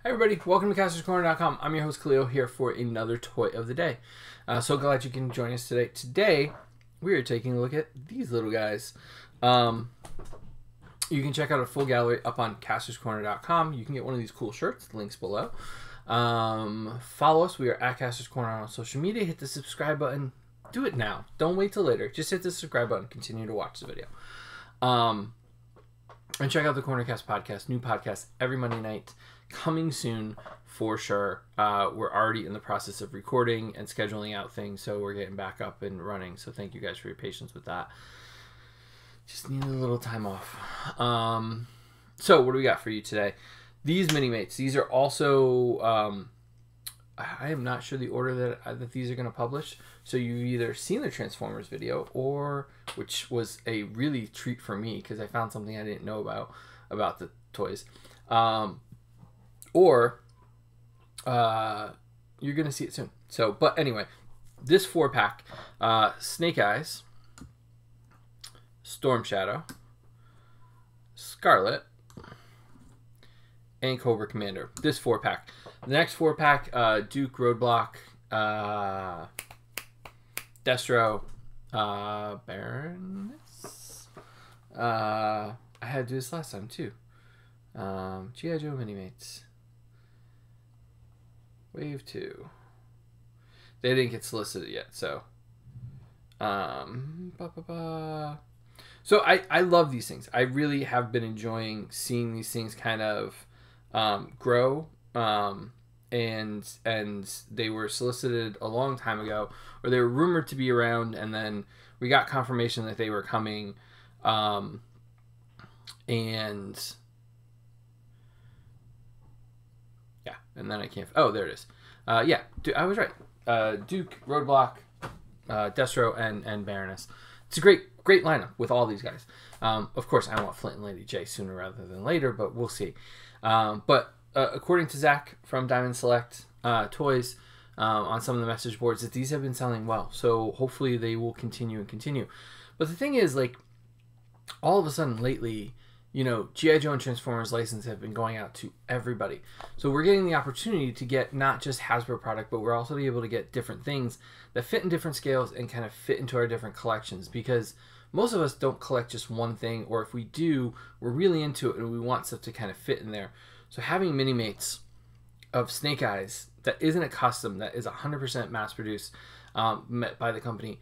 Hey everybody, welcome to Kastor'sCorner.com. I'm your host Khalil here for another toy of the day. So glad you can join us today. Today, we are taking a look at these little guys. You can check out a full gallery up on Kastor'sCorner.com. You can get one of these cool shirts, links below. Follow us, we are at Kastor's Corner on social media. Hit the subscribe button. Do it now. Don't wait till later. Just hit the subscribe button. Continue to watch the video. And check out the Cornercast podcast. New podcast every Monday night. Coming soon for sure. We're already in the process of recording and scheduling out things, so we're getting back up and running. So thank you guys for your patience with that. Just needed a little time off. So what do we got for you today? These Minimates. These are also... I am not sure the order that these are going to publish. So you've either seen the Transformers video, or which was a really treat for me because I found something I didn't know about the toys, or you're going to see it soon. So, but anyway, this 4-pack: Snake Eyes, Storm Shadow, Scarlet, and Cobra Commander. This 4-pack. The next 4-pack: Duke, Roadblock, Destro, Baroness. I had to do this last time too. G.I. Joe Minimates. Wave 2. They didn't get solicited yet, so. So I love these things. I really have been enjoying seeing these things kind of grow. And they were solicited a long time ago, or they were rumored to be around, and then we got confirmation that they were coming, and yeah, and then I can't, oh, there it is. Yeah, I was right. Duke, Roadblock, Destro, and Baroness. It's a great lineup with all these guys. Of course, I want Flint and Lady J sooner rather than later, but we'll see. According to Zach from Diamond Select Toys, on some of the message boards, that these have been selling well. So hopefully they will continue and continue. But the thing is, like, all of a sudden lately, you know, G.I. Joe and Transformers license have been going out to everybody. So we're getting the opportunity to get not just Hasbro product, but we're also able to get different things that fit in different scales and kind of fit into our different collections. Because most of us don't collect just one thing, or if we do, we're really into it and we want stuff to kind of fit in there. So having Minimates of Snake Eyes that isn't a custom, that is 100% mass-produced by the company,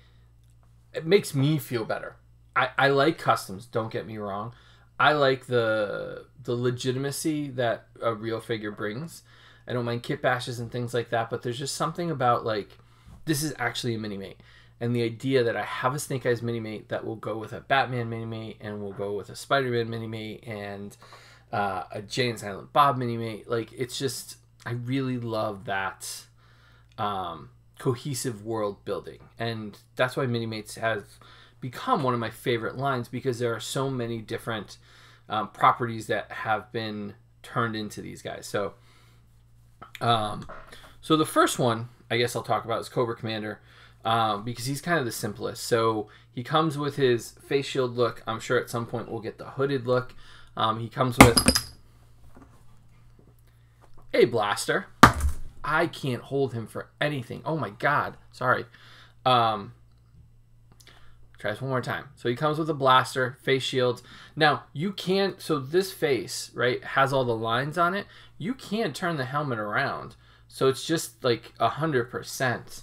it makes me feel better. I like customs, don't get me wrong. I like the legitimacy that a real figure brings. I don't mind kit bashes and things like that, but there's just something about, like, this is actually a Minimate. And the idea that I have a Snake Eyes Minimate that will go with a Batman Minimate, and will go with a Spider-Man Minimate, and a Jay and Silent Bob Minimate. Like, it's just, I really love that cohesive world building, and that's why Minimates has become one of my favorite lines, because there are so many different properties that have been turned into these guys. So so the first one I guess I'll talk about is Cobra Commander, because he's kind of the simplest. So he comes with his face shield look. I'm sure at some point we'll get the hooded look. He comes with a blaster. I can't hold him for anything. Oh my god. Sorry. Try this one more time. So he comes with a blaster, face shields. Now, you can't... So this face, right, has all the lines on it. You can't turn the helmet around. So it's just like 100%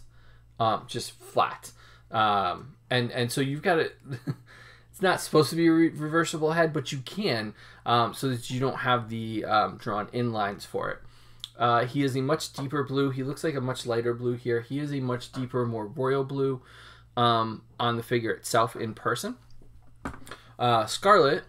just flat. And so you've got to... It's not supposed to be a reversible head, but you can, so that you don't have the drawn-in lines for it. He is a much deeper blue. He looks like a much lighter blue here. He is a much deeper, more royal blue on the figure itself in person. Scarlet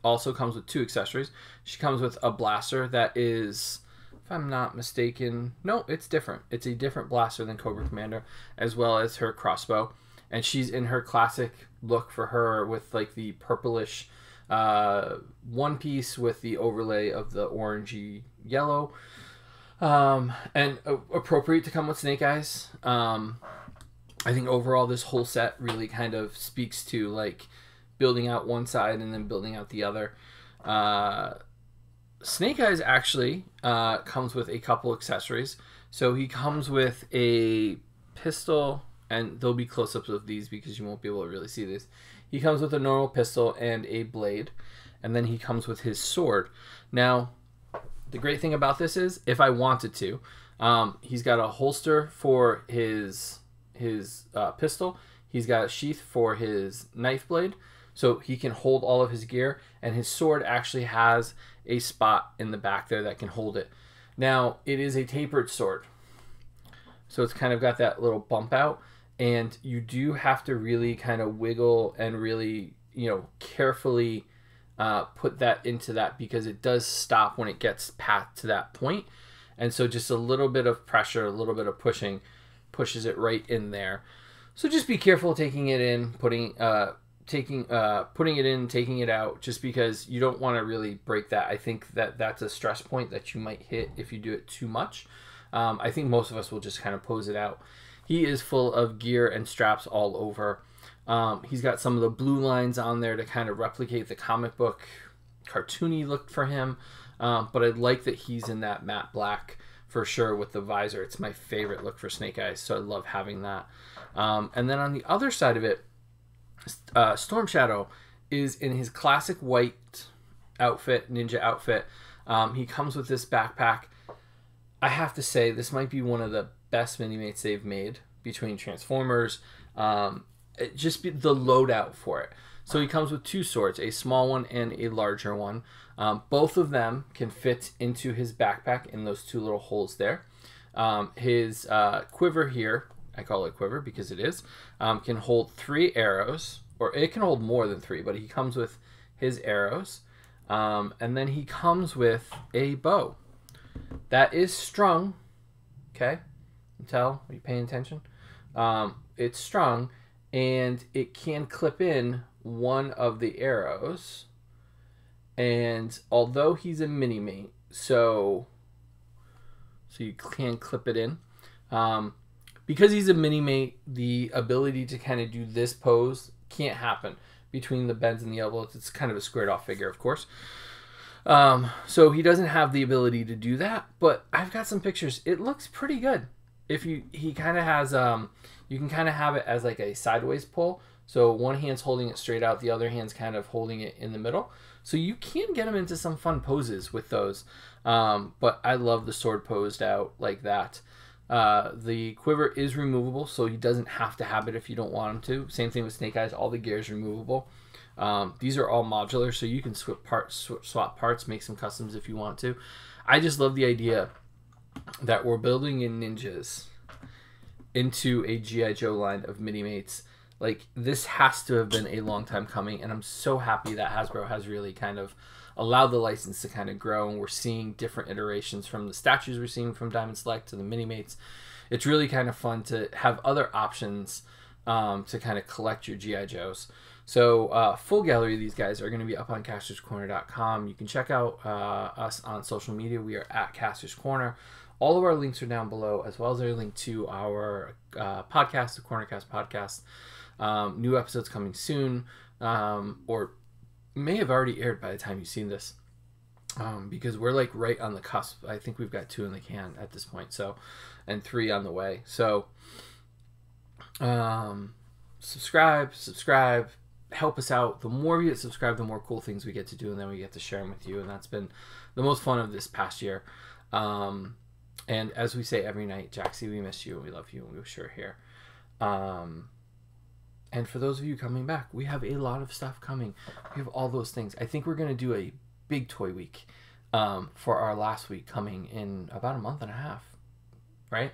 also comes with 2 accessories. She comes with a blaster that is, if I'm not mistaken, no, it's different. It's a different blaster than Cobra Commander, as well as her crossbow. And she's in her classic look for her, with like the purplish one piece with the overlay of the orangey yellow, and appropriate to come with Snake Eyes. I think overall this whole set really kind of speaks to, like, building out one side and then building out the other. Snake Eyes actually comes with a couple accessories. So he comes with a pistol, and there'll be close-ups of these because you won't be able to really see this. He comes with a normal pistol and a blade, and then he comes with his sword. Now, the great thing about this is, if I wanted to, he's got a holster for his pistol. He's got a sheath for his knife blade, so he can hold all of his gear, and his sword actually has a spot in the back there that can hold it. Now, it is a tapered sword, so it's kind of got that little bump out, and you do have to really kind of wiggle and really, you know, carefully put that into that, because it does stop when it gets past to that point. And so just a little bit of pressure, a little bit of pushing pushes it right in there. So just be careful taking it in, putting it in, taking it out, just because you don't want to really break that. I think that that's a stress point that you might hit if you do it too much. I think most of us will just kind of pose it out. He is full of gear and straps all over. He's got some of the blue lines on there to kind of replicate the comic book cartoony look for him. But I like that he's in that matte black for sure with the visor. It's my favorite look for Snake Eyes, so I love having that. And then on the other side of it, Storm Shadow is in his classic white outfit, ninja outfit. He comes with this backpack. I have to say, this might be one of the best Minimates they've made between Transformers. Just the loadout for it. So he comes with two swords, a small one and a larger one. Both of them can fit into his backpack in those two little holes there. His quiver here, I call it quiver because it is, can hold 3 arrows, or it can hold more than 3, but he comes with his arrows. And then he comes with a bow that is strung. Okay, tell, are you paying attention? It's strung, and it can clip in one of the arrows. And although he's a Minimate, so you can clip it in. Because he's a Minimate, the ability to kind of do this pose can't happen between the bends and the elbows. It's kind of a squared off figure, of course. So he doesn't have the ability to do that, but I've got some pictures. It looks pretty good. He kind of has, you can kind of have it as like a sideways pull. So one hand's holding it straight out, the other hand's kind of holding it in the middle. So you can get him into some fun poses with those. But I love the sword posed out like that. The quiver is removable, so he doesn't have to have it if you don't want him to. Same thing with Snake Eyes, all the gear is removable. These are all modular, so you can swap parts, make some customs if you want to. I just love the idea that we're building in ninjas into a G.I. Joe line of Minimates. Like, this has to have been a long time coming, and I'm so happy that Hasbro has really kind of allowed the license to kind of grow, and we're seeing different iterations from the statues we're seeing from Diamond Select to the Minimates. It's really kind of fun to have other options to kind of collect your G.I. Joes. So full gallery of these guys are going to be up on castorscorner.com. You can check out us on social media. We are at Kastor's Corner. All of our links are down below, as well as our link to our podcast, the Cornercast podcast. New episodes coming soon, or may have already aired by the time you've seen this, because we're like right on the cusp. I think we've got 2 in the can at this point, so, and 3 on the way. So subscribe, help us out. The more we get subscribed, the more cool things we get to do, and then we get to share them with you, and that's been the most fun of this past year. And as we say every night, Jaxie, we miss you, and we love you, and we wish you were here. And for those of you coming back, we have a lot of stuff coming. We have all those things. I think we're going to do a big toy week for our last week coming in about a month and a half, right?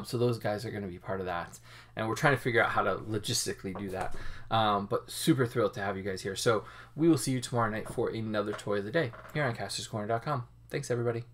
So those guys are going to be part of that. And we're trying to figure out how to logistically do that. But super thrilled to have you guys here. So we will see you tomorrow night for another Toy of the Day here on castorscorner.com. Thanks, everybody.